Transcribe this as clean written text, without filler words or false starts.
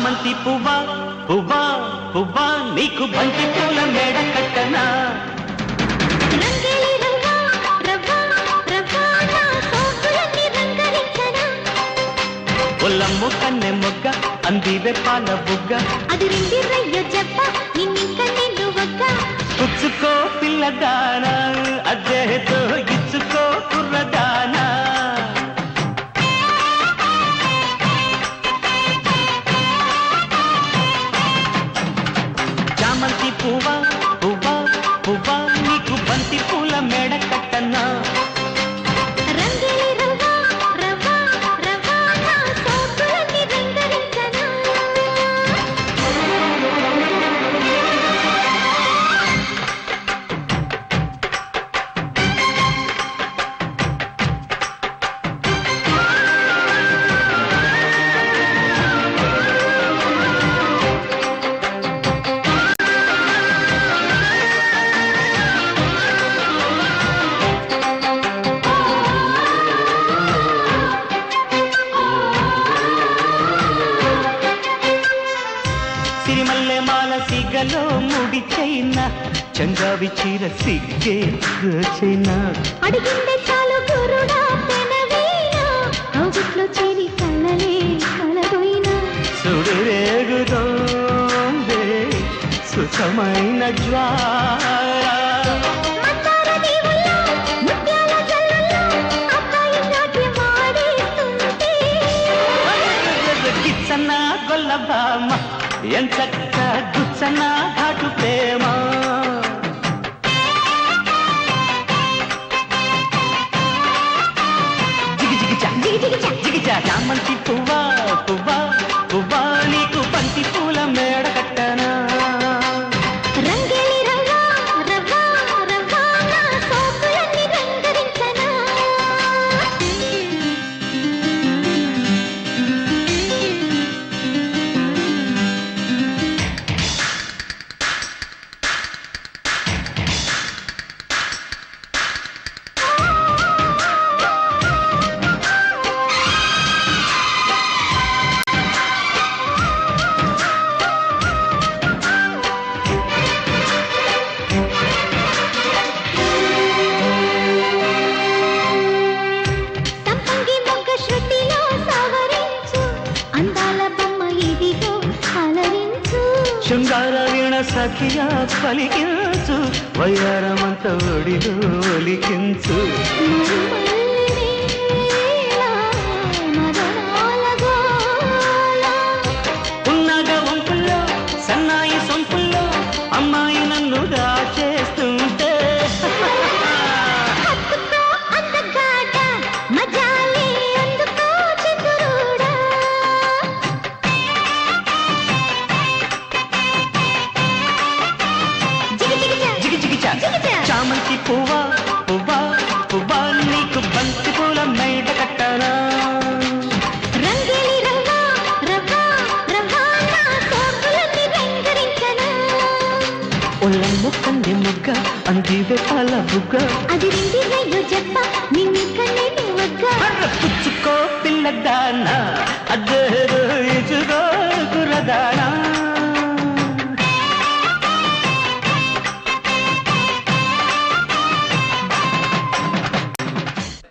చామంతి పువ్వా పువ్వా పువ్వా నీకు బంతి పూల మేడ కట్టనా ఒల్లమ్ము కన్నె మొగ్గ అందివే పాల బుగ్గ అది రెండిరయ్యో చెప్ప నిన్నింక నేను ఒక్క పుచ్చుకో పిల్లదానా అదేదో ఇచ్చుకో కుర్రదానా చామంతి పువ్వా పువ్వా పువ్వా నీకు బంతి పూల మేడ కట్టనా సిరిమల్లె మాల సిగలో ముడి చైనా చంగావి చీర సిగ్గే చైనా అడిగిందే చాలు గురుడా పెనవీనా కౌగిట్లో చేరి కళ్ళలే కలబోయినా సుడిరేగుదోందే సుఖమైన జ్వాల కిచ్చన్న గొల్లబామ ఎంచక్క గుచ్చన్న ఘాటు ప్రేమ జిగిజా చామంతి పువ్వా పువ్వా పువ్వా నీకు బంతి పూల మేడ కట్టనా రంగేలి రవ్వా రవ్వా రవ్వా నా సోకులన్నీ రంగరించనా శృంగార వీణ సఖియా పలికించు వయ్యారమంత ఒడిలో ఒలికించు ఉన్నాగా వంపుల్లో సన్నాయి సొంపుల్లో అమ్మాయి నన్ను దాచేస్తుంటే చామంతి పువ్వా పువ్వా పువ్వా నీకు బంతి పూల మేడ కట్టనా రంగేలి రవ్వా రవ్వా రవ్వా నా సోకులన్నీ రంగరించనా ఒల్లమ్ము కన్నె మొగ్గ అందివే పాల బుగ్గ అది రెండిరయ్యో చెప్ప నిన్నింక నేను ఒక్క పుచ్చుకో పిల్లదానా అదేదో ఇచుకో కుర్రదానా